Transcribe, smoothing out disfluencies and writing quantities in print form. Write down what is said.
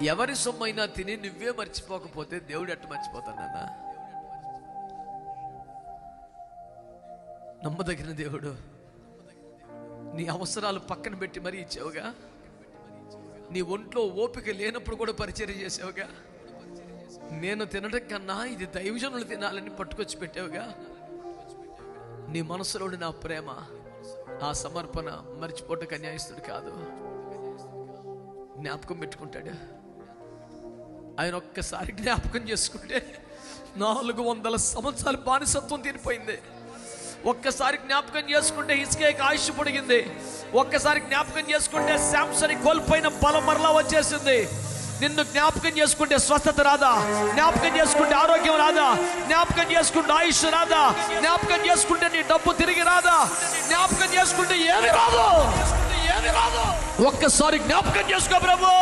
ఎవరి సొమ్మైనా తిని నువ్వే మర్చిపోకపోతే దేవుడు ఎట్టు మర్చిపోతానన్నా? నమ్మదగిన దేవుడు, నీ అవసరాలు పక్కన పెట్టి మరీ ఇచ్చావుగా. నీ ఒంట్లో ఓపిక లేనప్పుడు కూడా పరిచర్య చేసావుగా. నేను తినడం కన్నా ఇది దైవజనులు తినాలని పట్టుకొచ్చి పెట్టావుగా. నీ మనసులోని నా ప్రేమ, ఆ సమర్పణ మర్చిపోవటం అన్యాయస్తుడు కాదు, జ్ఞాపకం పెట్టుకుంటాడు. ఆయన ఒక్కసారి జ్ఞాపకం చేసుకుంటే 400 సంవత్సరాలు బానిసత్వం తీరిపోయింది. ఒక్కసారి జ్ఞాపకం చేసుకుంటే హిజ్కియాకి ఆయుష్ పొడిగింది. ఒక్కసారి జ్ఞాపకం చేసుకుంటే శాంసన్ కోల్పోయిన బలం మరలా వచ్చేసింది. నిన్ను జ్ఞాపకం చేసుకుంటే స్వస్థత రాదా? జ్ఞాపకం చేసుకుంటే ఆరోగ్యం రాదా? జ్ఞాపకం చేసుకుంటే ఆయుష్ రాదా? జ్ఞాపకం చేసుకుంటే నీ డబ్బు తిరిగి రాదా? జ్ఞాపకం చేసుకుంటే ఏమి రాదు. ఒక్కసారి జ్ఞాపకం చేసుకో ప్రభు.